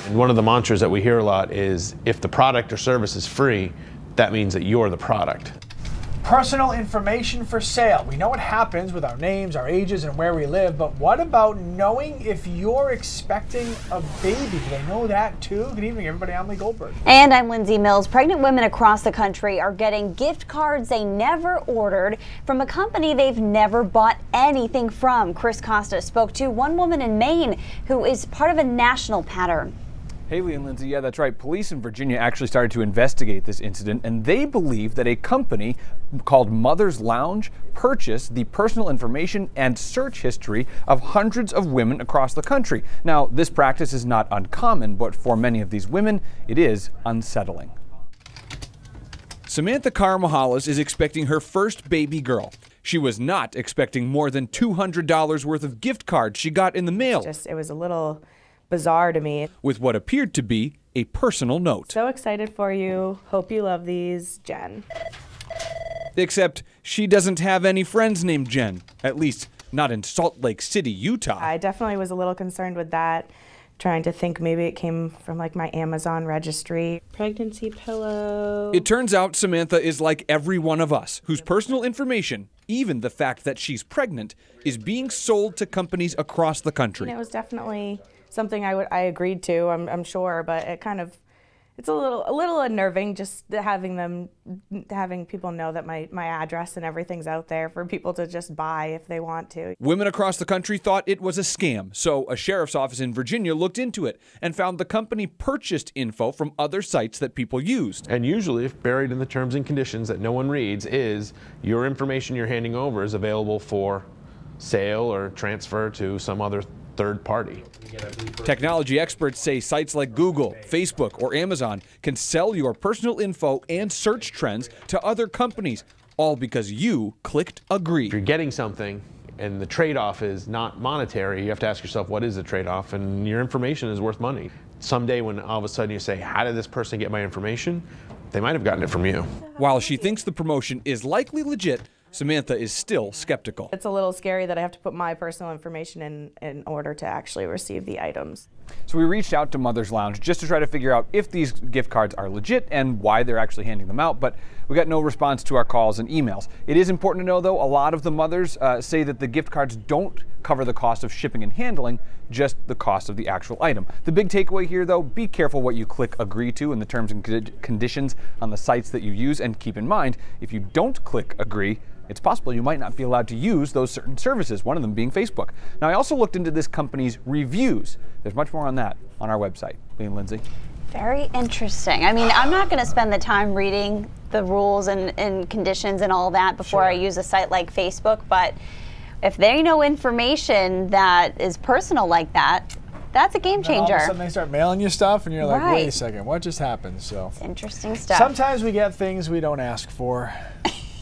And one of the mantras that we hear a lot is, if the product or service is free, that means that you're the product. Personal information for sale. We know what happens with our names, our ages, and where we live, but what about knowing if you're expecting a baby? Do they know that too? Good evening, everybody. I'm Lee Goldberg. And I'm Lindsay Mills. Pregnant women across the country are getting gift cards they never ordered from a company they've never bought anything from. Chris Costa spoke to one woman in Maine who is part of a national pattern. Haley and Lindsay, yeah, that's right. Police in Virginia actually started to investigate this incident, and they believe that a company called Mother's Lounge purchased the personal information and search history of hundreds of women across the country. Now, this practice is not uncommon, but for many of these women, it is unsettling. Samantha Carmahalas is expecting her first baby girl. She was not expecting more than $200 worth of gift cards she got in the mail. It was a little bizarre to me. With what appeared to be a personal note. So excited for you. Hope you love these, Jen. Except she doesn't have any friends named Jen. At least not in Salt Lake City, Utah. I definitely was a little concerned with that. Trying to think maybe it came from like my Amazon registry. Pregnancy pillow. It turns out Samantha is like every one of us, whose personal information, even the fact that she's pregnant, is being sold to companies across the country. And it was definitely something I agreed to, I'm sure, but it's a little unnerving just having people know that my address and everything's out there for people to just buy if they want to. Women across the country thought it was a scam, so a sheriff's office in Virginia looked into it and found the company purchased info from other sites that people used. And usually, if buried in the terms and conditions that no one reads, is your information you're handing over is available for sale or transfer to some other third party. Technology experts say sites like Google, Facebook, or Amazon can sell your personal info and search trends to other companies, all because you clicked agree. If you're getting something and the trade-off is not monetary, you have to ask yourself, what is the trade-off? And your information is worth money. Someday when all of a sudden you say, how did this person get my information? They might have gotten it from you. While she thinks the promotion is likely legit, Samantha is still skeptical. It's a little scary that I have to put my personal information in order to actually receive the items. So we reached out to Mother's Lounge just to try to figure out if these gift cards are legit and why they're actually handing them out, but we got no response to our calls and emails. It is important to know, though, a lot of the mothers say that the gift cards don't cover the cost of shipping and handling, just the cost of the actual item. The big takeaway here, though, be careful what you click agree to in the terms and conditions on the sites that you use, and keep in mind, if you don't click agree, it's possible you might not be allowed to use those certain services, one of them being Facebook. Now, I also looked into this company's reviews. There's much more on that on our website. Lee and Lindsay. Very interesting. I mean, I'm not going to spend the time reading the rules and conditions and all that before I use a site like Facebook, but if they know information that is personal like that, that's a game changer. All of a sudden they start mailing you stuff and you're like, wait a second, what just happened? So it's interesting stuff. Sometimes we get things we don't ask for.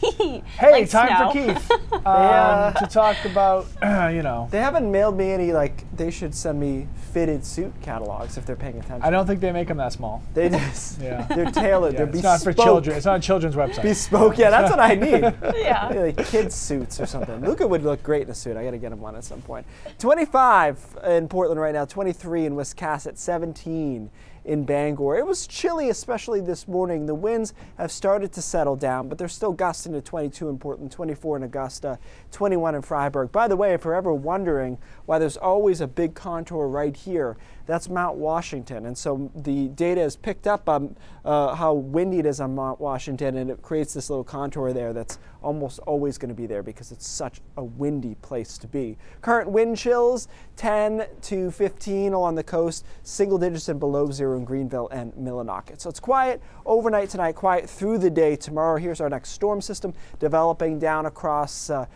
Hey, like time snow. for Keith to talk about, you know. They haven't mailed me any, they should send me fitted suit catalogs if they're paying attention. I don't think they make them that small. They just, yeah. They're tailored, they're bespoke. It's not for children, it's not a children's website. Bespoke, yeah, that's what I need. Yeah. Like kids' suits or something. Luca would look great in a suit. I gotta get him one at some point. 25 in Portland right now, 23 in Wiscasset, 17 in Bangor. It was chilly, especially this morning. The winds have started to settle down, but they're still gusting to 22 in Portland, 24 in Augusta, 21 in Freiburg. By the way, if you're ever wondering why there's always a big contour right here, that's Mount Washington. And so the data has picked up on how windy it is on Mount Washington, and it creates this little contour there that's almost always going to be there because it's such a windy place to be. Current wind chills 10 to 15 along the coast, single digits and below zero in Greenville and Millinocket. So it's quiet overnight tonight, quiet through the day tomorrow. Here's our next storm system developing down across the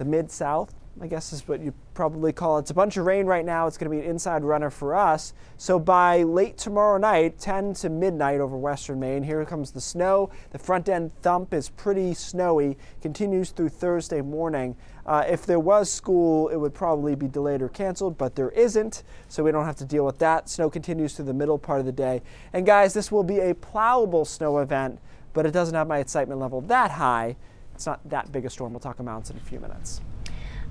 mid-south, I guess is what you probably call it. It's a bunch of rain right now. It's going to be an inside runner for us. So by late tomorrow night, 10 to midnight over western Maine, here comes the snow. The front end thump is pretty snowy, continues through Thursday morning. If there was school, it would probably be delayed or canceled, but there isn't, so we don't have to deal with that. Snow continues through the middle part of the day. And guys, this will be a plowable snow event, but it doesn't have my excitement level that high. It's not that big a storm. We'll talk amounts in a few minutes.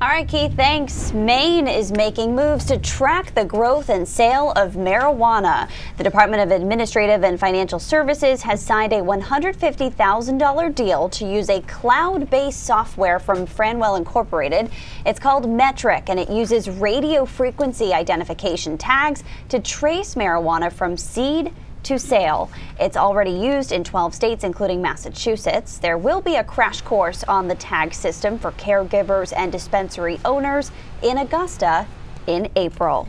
All right, Keith, thanks. Maine is making moves to track the growth and sale of marijuana. The Department of Administrative and Financial Services has signed a $150,000 deal to use a cloud-based software from Franwell Incorporated. It's called Metric, and it uses radio frequency identification tags to trace marijuana from seed to sale. It's already used in 12 states, including Massachusetts. There will be a crash course on the tag system for caregivers and dispensary owners in Augusta in April.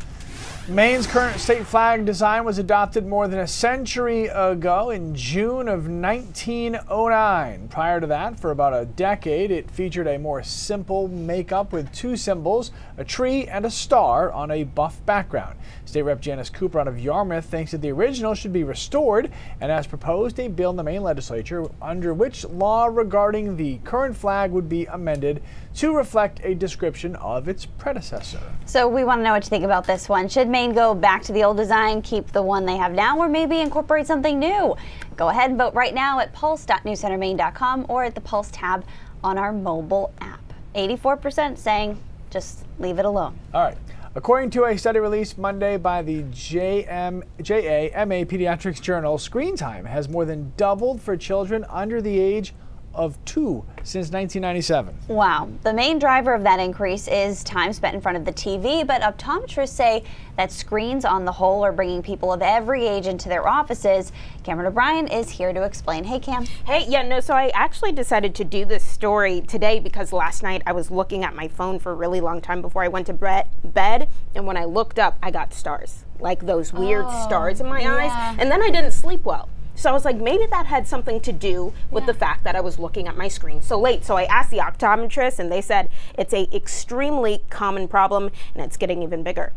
Maine's current state flag design was adopted more than a century ago in June of 1909. Prior to that, for about a decade, it featured a more simple makeup with two symbols, a tree and a star on a buff background. State Rep Janice Cooper out of Yarmouth thinks that the original should be restored and has proposed a bill in the Maine legislature under which law regarding the current flag would be amended to reflect a description of its predecessor. So we want to know what you think about this one. Should Maine go back to the old design, keep the one they have now, or maybe incorporate something new? Go ahead and vote right now at pulse.newscentermaine.com or at the Pulse tab on our mobile app. 84% saying just leave it alone. All right. According to a study released Monday by the JAMA Pediatrics Journal, screen time has more than doubled for children under the age of 2 since 1997. Wow. The main driver of that increase is time spent in front of the TV, but optometrists say that screens on the whole are bringing people of every age into their offices. Cameron O'Brien is here to explain. Hey, Cam. Hey, yeah, no, so I actually decided to do this story today because last night I was looking at my phone for a really long time before I went to bed, and when I looked up, I got stars, like those weird stars in my eyes, and then I didn't sleep well. So I was like, maybe that had something to do with the fact that I was looking at my screen so late. So I asked the optometrist, and they said it's a extremely common problem, and it's getting even bigger.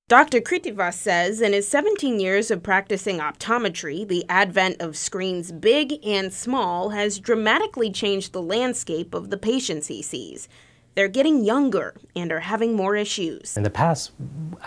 Dr. Kritivas says in his 17 years of practicing optometry, the advent of screens big and small has dramatically changed the landscape of the patients he sees. They're getting younger and are having more issues. In the past,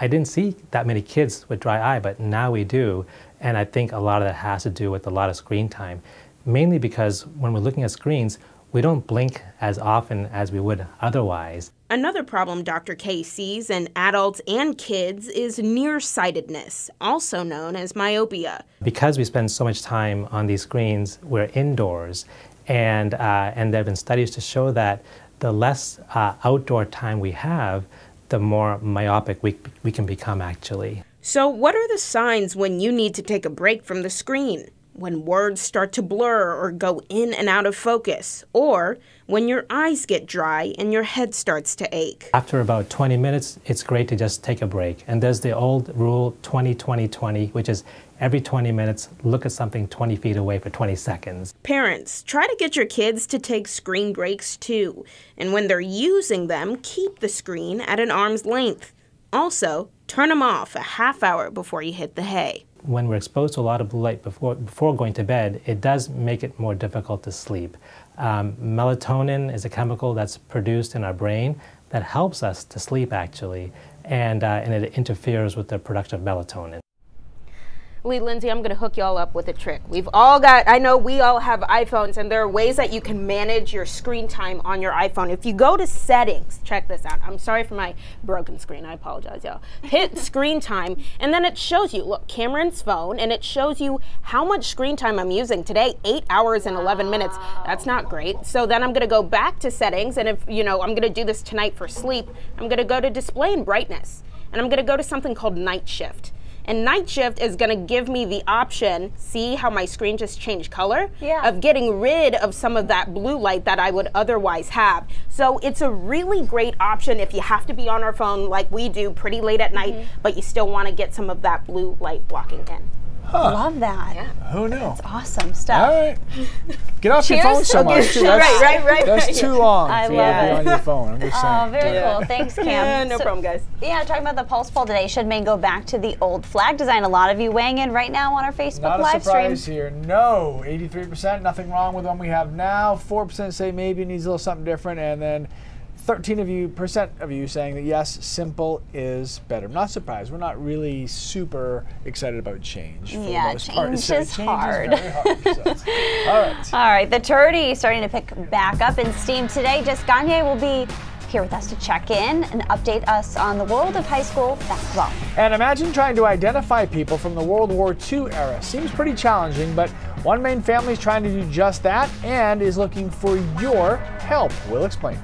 I didn't see that many kids with dry eye, but now we do. And I think a lot of that has to do with a lot of screen time, mainly because when we're looking at screens, we don't blink as often as we would otherwise. Another problem Dr. K sees in adults and kids is nearsightedness, also known as myopia. Because we spend so much time on these screens, we're indoors, and there have been studies to show that the less outdoor time we have, the more myopic we can become actually. So what are the signs when you need to take a break from the screen? When words start to blur or go in and out of focus, or when your eyes get dry and your head starts to ache. After about 20 minutes, it's great to just take a break. And there's the old rule 20-20-20, which is every 20 minutes, look at something 20 feet away for 20 seconds. Parents, try to get your kids to take screen breaks too. And when they're using them, keep the screen at an arm's length. Also, turn them off a half hour before you hit the hay. When we're exposed to a lot of blue light before going to bed, it does make it more difficult to sleep. Melatonin is a chemical that's produced in our brain that helps us to sleep actually, and it interferes with the production of melatonin. Lee, Lindsay, I'm going to hook y'all up with a trick. I know we all have iPhones, and there are ways that you can manage your screen time on your iPhone. If you go to settings, check this out. I'm sorry for my broken screen. I apologize, y'all. Hit screen time, and then it shows you, look, Cameron's phone, and it shows you how much screen time I'm using today, 8 hours and 11 minutes. That's not great. So then I'm going to go back to settings, and if, I'm going to do this tonight for sleep, I'm going to go to display and brightness, and I'm going to go to something called night shift. And night shift is going to give me the option, see how my screen just changed color? Yeah. Of getting rid of some of that blue light that I would otherwise have. So it's a really great option if you have to be on our phone like we do pretty late at night, but you still want to get some of that blue light blocking in. Love that. Yeah. Who knew? That's awesome stuff. All right. Get off your phone so much. Too. Right. That's too long I for love you to be it. on your phone. I'm just saying. Oh, very cool. Thanks, Cam. Yeah, no problem, guys. Yeah, talking about the Pulse poll today. Should Maine go back to the old flag design? A lot of you weighing in right now on our Facebook live stream. Not a surprise here. No. 83%, nothing wrong with the one we have now. 4% say maybe it needs a little something different. And then 13% of you saying that yes, simple is better. I'm not surprised. We're not really super excited about change. For the most part. Change is hard. Change is very hard. So. All right, the tourney starting to pick back up in steam today. Jess Gagne will be here with us to check in and update us on the world of high school basketball. And imagine trying to identify people from the World War II era. Seems pretty challenging, but one main family is trying to do just that and is looking for your help. We'll explain.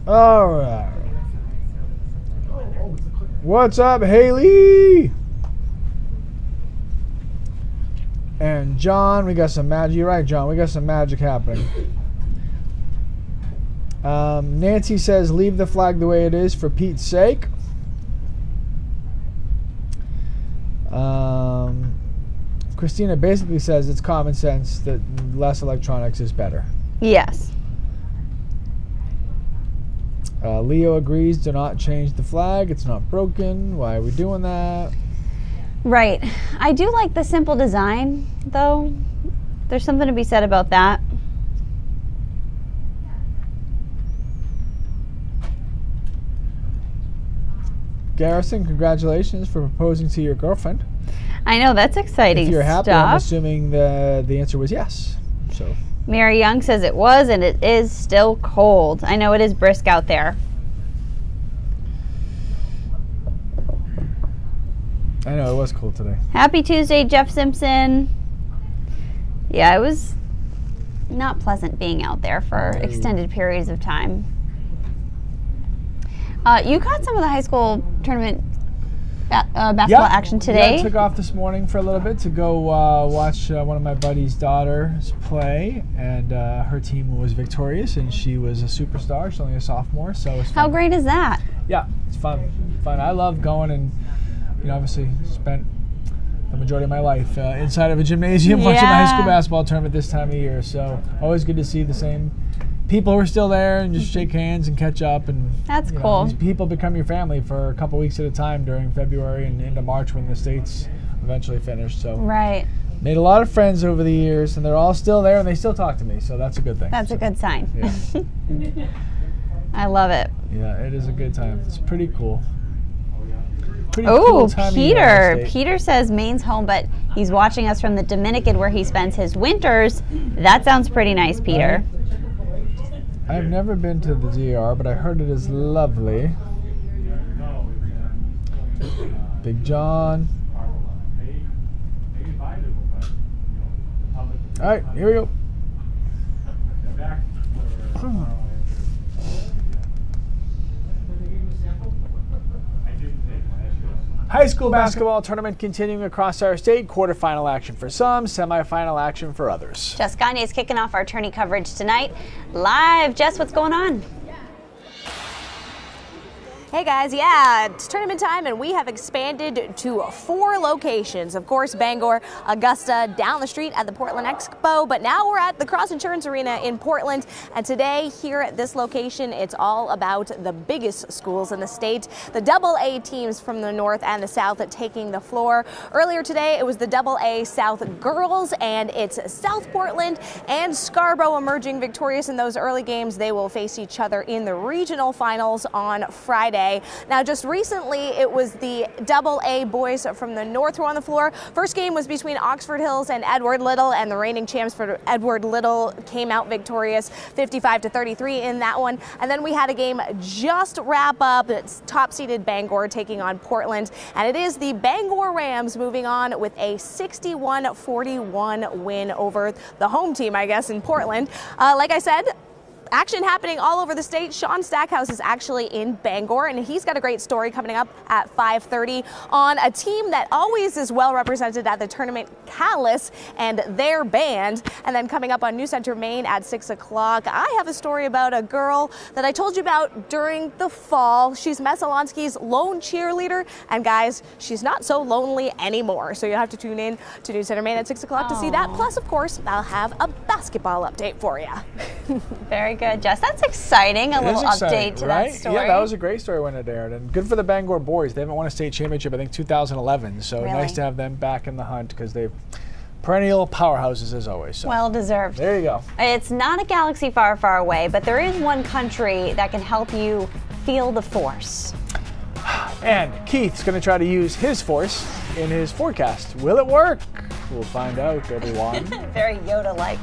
All right. What's up, Haley? And John, we got some magic. You're right, John. We got some magic happening. Nancy says, leave the flag the way it is for Pete's sake. Christina basically says it's common sense that less electronics is better. Yes. Leo agrees, do not change the flag. It's not broken. Why are we doing that? Right. I do like the simple design, though. There's something to be said about that. Garrison, congratulations for proposing to your girlfriend. I know, that's exciting If you're happy, stuff. I'm assuming the answer was yes. So. Mary Young says it was, and it is still cold. I know it is brisk out there. I know, it was cold today. Happy Tuesday, Jeff Simpson. Yeah, it was not pleasant being out there for extended periods of time. You caught some of the high school tournament basketball action today. Yeah, I took off this morning for a little bit to go watch one of my buddy's daughters play, and her team was victorious, and she was a superstar. She's only a sophomore, so it's fun. How great is that? Yeah, it's fun. I love going and, obviously spent the majority of my life inside of a gymnasium watching the high school basketball tournament this time of year. So always good to see the same people who are still there and just shake hands and catch up. And that's cool. These people become your family for a couple weeks at a time during February and into March when the states eventually finish. So right. Made a lot of friends over the years, and they're all still there, and they still talk to me. So that's a good thing. That's a good sign. Yeah. I love it. Yeah, it is a good time. It's pretty cool. Oh, Peter. Peter says Maine's home, but he's watching us from the Dominican where he spends his winters. That sounds pretty nice, Peter. I've never been to the DR, but I heard it is lovely. Big John. All right, here we go. High school basketball tournament continuing across our state. Quarterfinal action for some, semifinal action for others. Jess Gagne is kicking off our tourney coverage tonight. Live. Jess, what's going on? Hey guys, it's tournament time and we have expanded to 4 locations. Of course, Bangor, Augusta, down the street at the Portland Expo, but now we're at the Cross Insurance Arena in Portland. And today here at this location, it's all about the biggest schools in the state. The AA teams from the north and the south taking the floor. Earlier today, it was the AA South girls, and it's South Portland and Scarborough emerging victorious in those early games. They will face each other in the regional finals on Friday. Now, just recently, it was the AA boys from the north who were on the floor. First game was between Oxford Hills and Edward Little, and the reigning champs for Edward Little came out victorious 55-33 in that one. And then we had a game just wrap up. It's top-seeded Bangor taking on Portland, and it is the Bangor Rams moving on with a 61-41 win over the home team, I guess, in Portland. Like I said, action happening all over the state. Sean Stackhouse is actually in Bangor, and he's got a great story coming up at 5:30 on a team that always is well represented at the tournament, Callus and their band. And then coming up on News Center Maine at 6 o'clock, I have a story about a girl that I told you about during the fall. She's Messalonsky's lone cheerleader, and guys, she's not so lonely anymore. So you'll have to tune in to News Center Maine at 6 o'clock to see that. Plus, of course, I'll have a basketball update for you. Very good, Jess. That's exciting. A little update to right? that story. Yeah, that was a great story when it aired. And good for the Bangor boys. They haven't won a state championship, I think, 2011. So Really? nice to have them back in the hunt because they've perennial powerhouses as always. So. Well deserved. There you go. It's not a galaxy far, far away, but there is one country that can help you feel the force. And Keith's going to try to use his force in his forecast. Will it work? We'll find out, everyone. Very Yoda-like.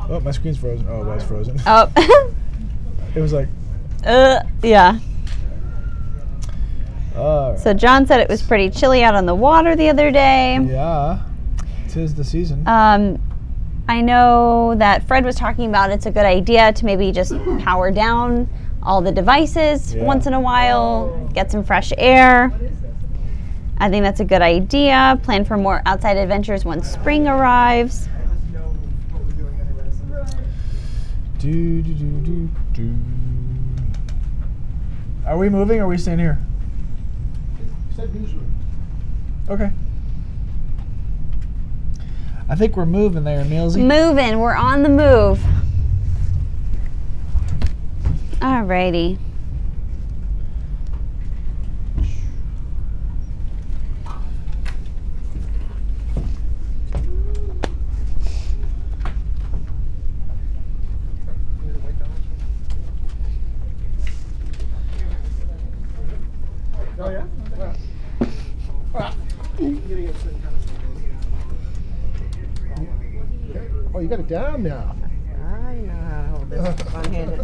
Oh, my screen's frozen. Oh, it was frozen. Oh. It was like. Yeah. Right. So John said it was pretty chilly out on the water the other day. Yeah, 'tis the season. I know that Fred was talking about it's a good idea to maybe just power down all the devices once in a while, get some fresh air. I think that's a good idea. Plan for more outside adventures when spring arrives. Are we moving or are we staying here? Okay. I think we're moving there, Millsy. Moving, we're on the move. Alrighty. Oh yeah? Oh, you got it down now. I know how to hold this one-handed.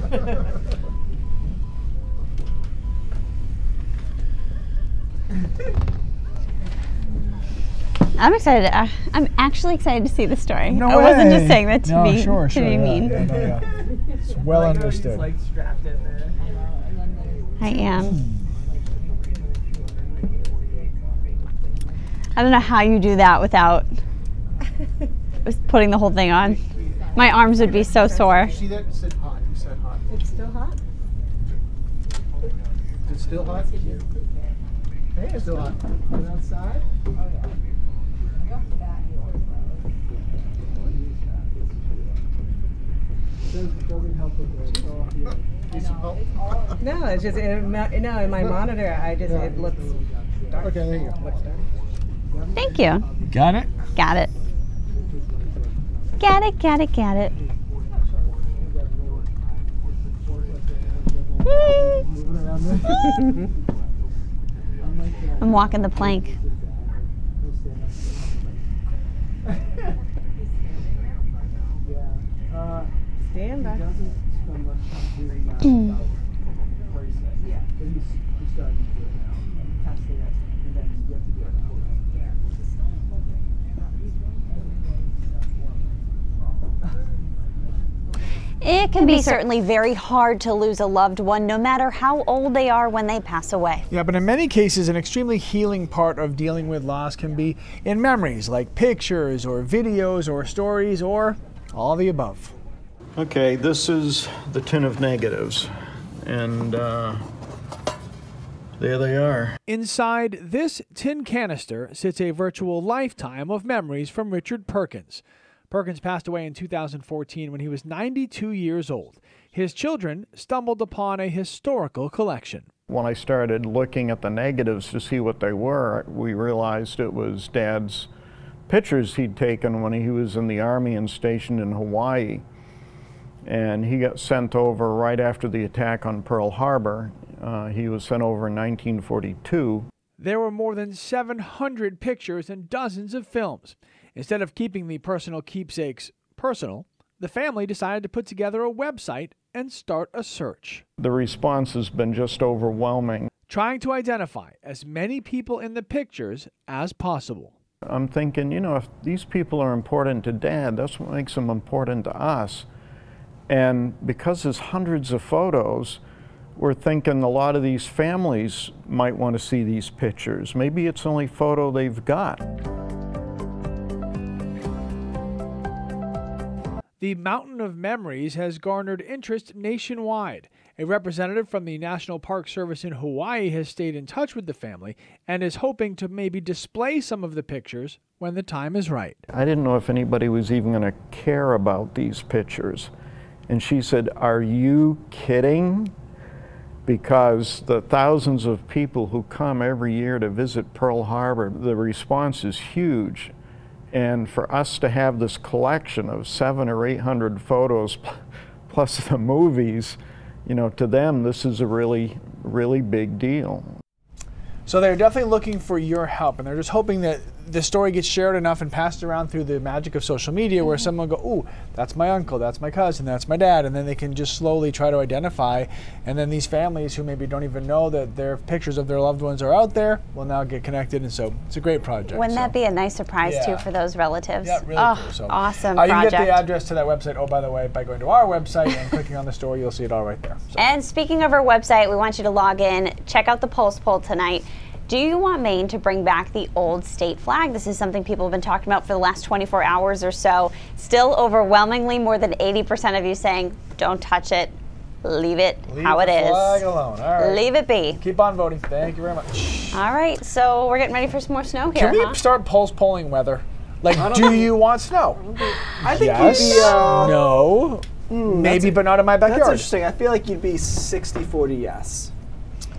I'm excited. I'm actually excited to see the story. No I way. wasn't just saying that to be sure, be mean. Yeah, no, yeah. It's well understood. Like strapped in there. I am. I don't know how you do that without just putting the whole thing on. My arms would be so sore. See that? It said hot. You said hot. It's still hot? Is it still hot? Hey, it's still hot. Go outside. Oh yeah. Doesn't help with the all here. Need some help? No, it's just no. In my monitor, it looks dark. Okay, there you go. Looks dark. Thank you. Got it? Got it. Got it, got it, got it. I'm walking the plank. Stand back. It can be certainly very hard to lose a loved one, no matter how old they are when they pass away. Yeah, but in many cases, an extremely healing part of dealing with loss can be in memories, like pictures or videos or stories or all the above. Okay, this is the tin of negatives, and there they are. Inside this tin canister sits a virtual lifetime of memories from Richard Perkins. Perkins passed away in 2014 when he was 92 years old. His children stumbled upon a historical collection. When I started looking at the negatives to see what they were, we realized it was Dad's pictures he'd taken when he was in the Army and stationed in Hawaii. And he got sent over right after the attack on Pearl Harbor. He was sent over in 1942. There were more than 700 pictures and dozens of films. Instead of keeping the personal keepsakes personal, the family decided to put together a website and start a search. The response has been just overwhelming. Trying to identify as many people in the pictures as possible. I'm thinking, you know, if these people are important to Dad, that's what makes them important to us. And because there's hundreds of photos, we're thinking a lot of these families might want to see these pictures. Maybe it's the only photo they've got. The Mountain of Memories has garnered interest nationwide. A representative from the National Park Service in Hawaii has stayed in touch with the family and is hoping to maybe display some of the pictures when the time is right. I didn't know if anybody was even going to care about these pictures. And she said, "Are you kidding?" Because the thousands of people who come every year to visit Pearl Harbor, the response is huge. And for us to have this collection of 700 or 800 photos plus the movies, you know, to them, this is a really, really big deal. So they're definitely looking for your help, and they're just hoping that the story gets shared enough and passed around through the magic of social media where someone will go, ooh, that's my uncle, that's my cousin, that's my dad, and then they can just slowly try to identify, and then these families who maybe don't even know that their pictures of their loved ones are out there will now get connected, and so it's a great project. Wouldn't that be a nice surprise too for those relatives? Yeah, really cool. So, awesome you project. can get the address to that website, oh, by the way, by going to our website and clicking on the story, you'll see it all right there. So. And speaking of our website, we want you to log in, check out the Pulse poll tonight. Do you want Maine to bring back the old state flag? This is something people have been talking about for the last 24 hours or so. Still overwhelmingly more than 80% of you saying, don't touch it, leave it how it is. Leave the flag alone. All right. Leave it be. Keep on voting. Thank you very much. All right, so we're getting ready for some more snow here, Can we start pulse polling weather? Like, do you want snow? I think yes, you'd be, no, maybe, but not in my backyard. That's interesting. I feel like you'd be 60-40 yes,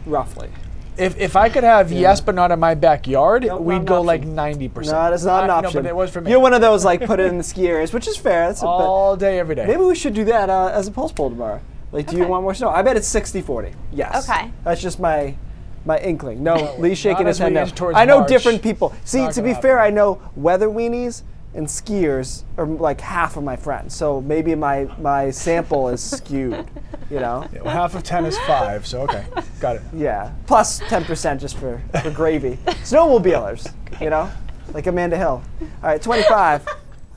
roughly. If I could have yes, but not in my backyard, we'd go like 90%. No, that's not an option. No, but it was for me. You're one of those like put it in the ski areas, which is fair. That's all day, every day. Maybe we should do that as a pulse poll tomorrow. Like, do you want more snow? I bet it's 60-40. Yes. Okay. That's just my incling. No, Lee's shaking his head no. towards I know March. different people. See, Not to gonna be fair, I know weather weenies and skiers are like half of my friends. So maybe my sample is skewed, you know? Yeah, well, half of 10 is 5, so okay. Got it. Yeah. Plus 10% just for gravy. Snowmobilers, you know? Like Amanda Hill. All right, 25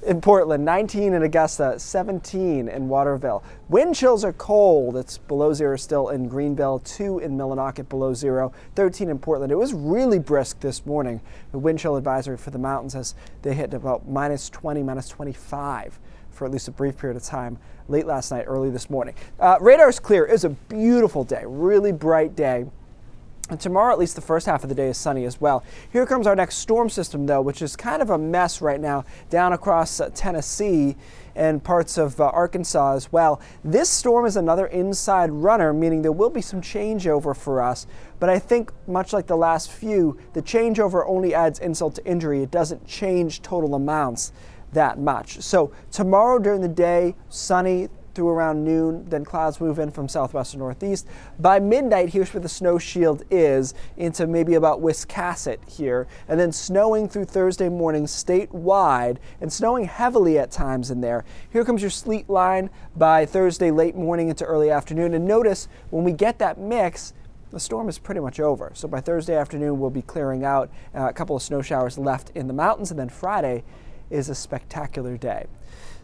in Portland, 19 in Augusta, 17 in Waterville. Wind chills are cold. It's below zero still in Greenville, 2 in Millinocket below zero, 13 in Portland. It was really brisk this morning. The wind chill advisory for the mountains as they hit about -20, -25 for at least a brief period of time late last night, early this morning. Radar's clear. It was a beautiful day, really bright day. And tomorrow, at least the first half of the day, is sunny as well. Here comes our next storm system, though, which is kind of a mess right now down across Tennessee and parts of Arkansas as well. This storm is another inside runner, meaning there will be some changeover for us. But I think, much like the last few, the changeover only adds insult to injury. It doesn't change total amounts that much. So tomorrow during the day, sunny through around noon, then clouds move in from southwest to northeast. By midnight, here's where the snow shield is, into maybe about Wiscasset here, and then snowing through Thursday morning statewide, and snowing heavily at times in there. Here comes your sleet line by Thursday late morning into early afternoon, and notice when we get that mix, the storm is pretty much over. So by Thursday afternoon, we'll be clearing out, a couple of snow showers left in the mountains, and then Friday is a spectacular day.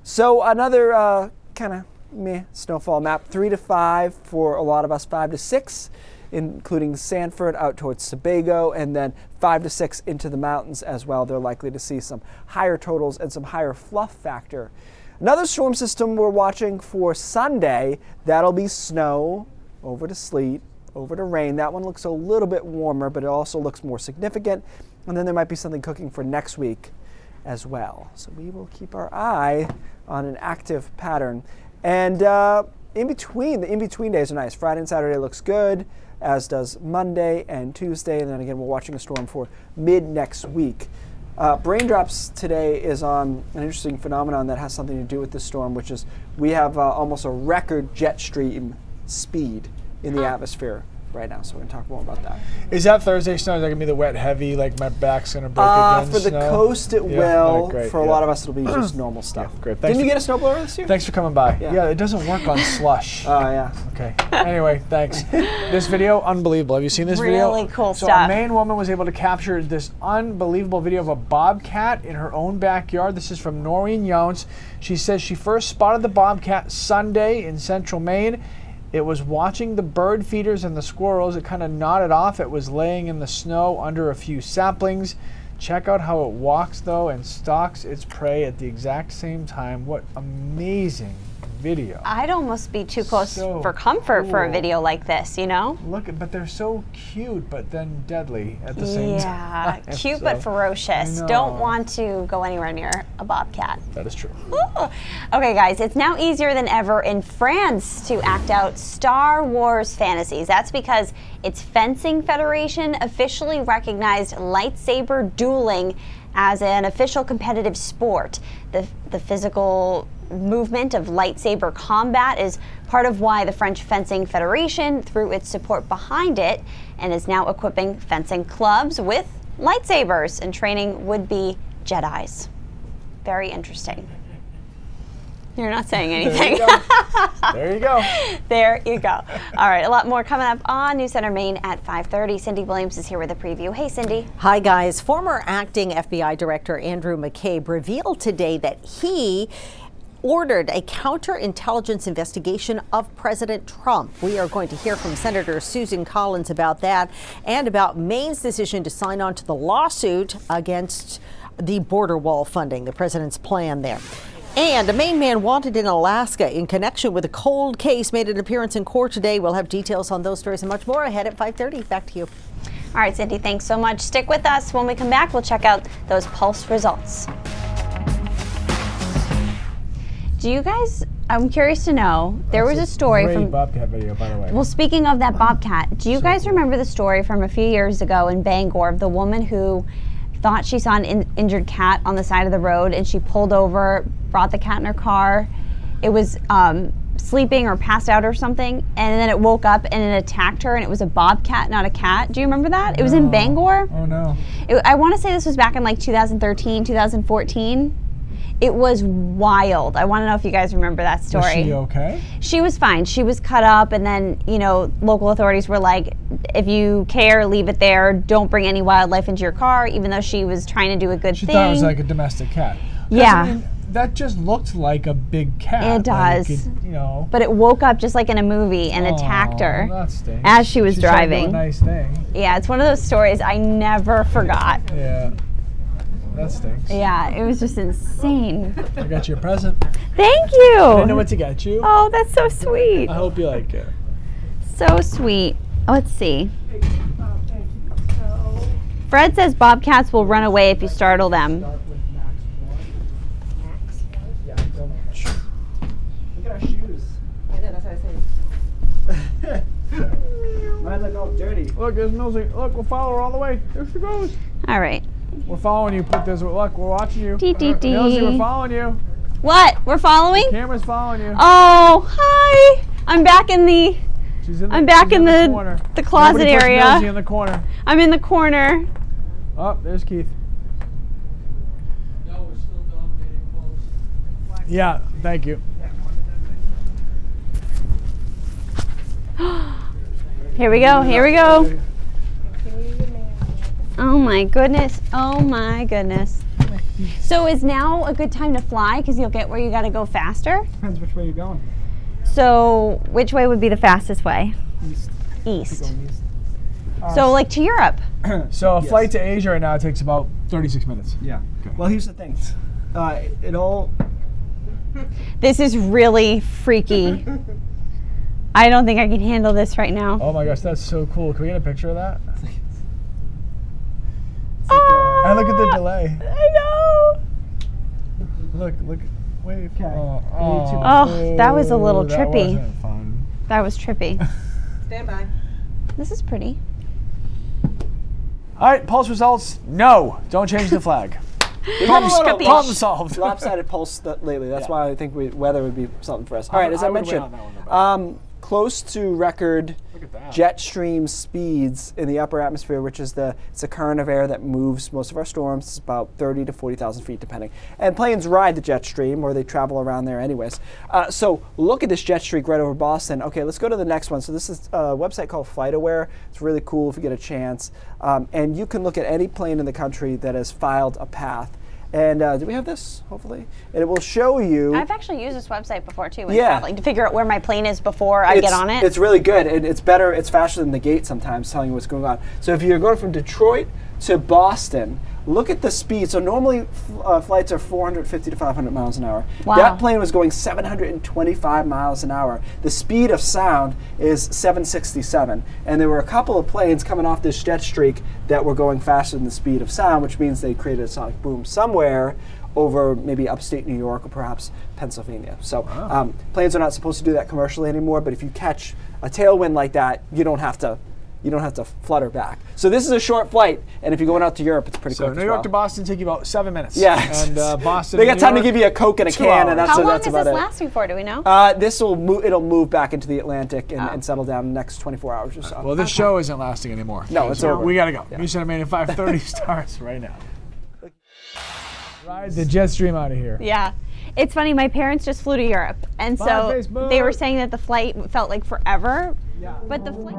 So another kind of meh snowfall map, 3 to 5 for a lot of us, 5 to 6, including Sanford out towards Sebago, and then 5 to 6 into the mountains as well. They're likely to see some higher totals and some higher fluff factor. Another storm system we're watching for Sunday, that'll be snow over to sleet, over to rain. That one looks a little bit warmer, but it also looks more significant. And then there might be something cooking for next week as well. So we will keep our eye on an active pattern. And the in-between days are nice. Friday and Saturday looks good, as does Monday and Tuesday. And then again, we're watching a storm for mid next week. Raindrops today is on an interesting phenomenon that has something to do with this storm, which is we have almost a record jet stream speed in the atmosphere right now, so we're going to talk more about that. Is that Thursday snow? Is that going to be the wet, heavy, like my back's going to break again? For the coast, it will. For a lot of us, it'll be just normal stuff. Yeah, great. Didn't you get a snowblower this year? Thanks for coming by. Yeah, it doesn't work on slush. Oh, yeah. Okay. Anyway, thanks. This video, unbelievable. Have you seen this video? Really cool so stuff. A Maine woman was able to capture this unbelievable video of a bobcat in her own backyard. This is from Noreen Jones. She says she first spotted the bobcat Sunday in central Maine. It was watching the bird feeders and the squirrels. It kind of nodded off. It was laying in the snow under a few saplings. Check out how it walks, though, and stalks its prey at the exact same time. What amazing video. I'd almost be too close So for comfort for a cool. video like this, you know? Look, but they're so cute, but then deadly at the same Yeah, time. cute So, but ferocious. I Don't know. want to go anywhere near a bobcat. That is true. Ooh. Okay, guys, it's now easier than ever in France to act out Star Wars fantasies. That's because its Fencing Federation officially recognized lightsaber dueling as an official competitive sport. The physical movement of lightsaber combat is part of why the French Fencing Federation threw its support behind it and is now equipping fencing clubs with lightsabers and training would-be Jedis. Very interesting. You're not saying anything. There you go. There you go. All right, a lot more coming up on News Center Maine at 5:30. Cindy Williams is here with a preview. Hey, Cindy. Hi, guys. Former acting FBI Director Andrew McCabe revealed today that he ordered a counterintelligence investigation of President Trump. We are going to hear from Senator Susan Collins about that and about Maine's decision to sign on to the lawsuit against the border wall funding, the president's plan there. And a Maine man wanted in Alaska in connection with a cold case made an appearance in court today. We'll have details on those stories and much more ahead at 5:30. Back to you. All right, Cindy, thanks so much. Stick with us. When we come back, we'll check out those Pulse results. Do you guys, I'm curious to know, there was a story Great from Bobcat video, by the way. Well, speaking of that bobcat, do you guys remember the story from a few years ago in Bangor of the woman who thought she saw an injured cat on the side of the road and she pulled over, brought the cat in her car. It was sleeping or passed out or something, and then it woke up and it attacked her, and it was a bobcat, not a cat. Do you remember that? It was in Bangor. Oh, no. I want to say this was back in like 2013, 2014. It was wild. I want to know if you guys remember that story. Was she okay? She was fine. She was cut up, and then, you know, local authorities were like, if you care, leave it there. Don't bring any wildlife into your car, even though she was trying to do a good She thing. thought it was like a domestic cat. 'Cause, Yeah. I mean, that just looked like a big cat. It does. Like you know. But it woke up just like in a movie and attacked her That stinks. as she was She's trying to do driving. a nice thing. Yeah, it's one of those stories I never forgot. Yeah. That stinks. Yeah, it was just insane. I got you a present. Thank you. I didn't know what to get you. Oh, that's so sweet. I hope you like it. So sweet. Let's see. Fred says bobcats will run away if you startle them. Look at our shoes. I know, that's what I said. Mine look all dirty. Look, there's Millsy. Look, we'll follow her all the way. There she goes. All right. We're following you. Put this. Look, we're watching you. Dee, dee, dee. Millsy, we're following you. What? We're following? Camera's following you. Oh, hi. I'm back in the She's in the, I'm back she's in the corner. closet Nobody puts area. Millsy in the corner. I'm in the corner. Oh, there's Keith. Yeah, thank you. Here we go. Here we go. Oh my goodness. Oh my goodness. So is now a good time to fly because you'll get where you got to go faster? Depends which way you're going. So which way would be the fastest way? East. East. Going east. So like to Europe. So a flight to Asia right now takes about 36 minutes. Yeah. Well, here's the thing. It all. This is really freaky. I don't think I can handle this right now. Oh my gosh, that's so cool. Can we get a picture of that? Oh, And look at the delay. I know. Look, wave. Okay. Oh, that was a little that trippy. wasn't fun. That was trippy. Stand by. This is pretty. All right, pulse results. No, don't change the flag. Problem solved. Lopsided pulse lately. That's why I think weather would be something for us. All right, as I mentioned, close to record jet stream speeds in the upper atmosphere, which is it's a current of air that moves most of our storms. It's about 30 to 40,000 feet, depending. And planes ride the jet stream, or they travel around there anyways. So look at this jet streak right over Boston. Okay, let's go to the next one. So this is a website called FlightAware. It's really cool if you get a chance. And you can look at any plane in the country that has filed a path. And do we have this, hopefully? And it will show you. I've actually used this website before too when Yeah. traveling to figure out where my plane is before I get on it. It's really good, and it's better. It's faster than the gate sometimes, telling you what's going on. So if you're going from Detroit to Boston, Look at the speed. So normally flights are 450 to 500 miles an hour. Wow. That plane was going 725 miles an hour. The speed of sound is 767. And there were a couple of planes coming off this jet streak that were going faster than the speed of sound, which means they created a sonic boom somewhere over maybe upstate New York or perhaps Pennsylvania. So planes are not supposed to do that commercially anymore, but if you catch a tailwind like that, you don't have to flutter back. So this is a short flight, and if you're going out to Europe, it's pretty quick. So New York to Boston take you about 7 minutes. Yeah. And Boston they got time York, to give you a Coke and a can, and that's How long that's is about this it. lasting for? Do we know? It'll move back into the Atlantic and settle down in the next 24 hours or so. Well, this show isn't lasting anymore. No, it's over. We gotta go. Yeah. Mission Mania 5:30 starts right now. Ride the jet stream out of here. Yeah. It's funny, my parents just flew to Europe, and Bye, so Facebook. they were saying that the flight felt like forever, Yeah. but the flight...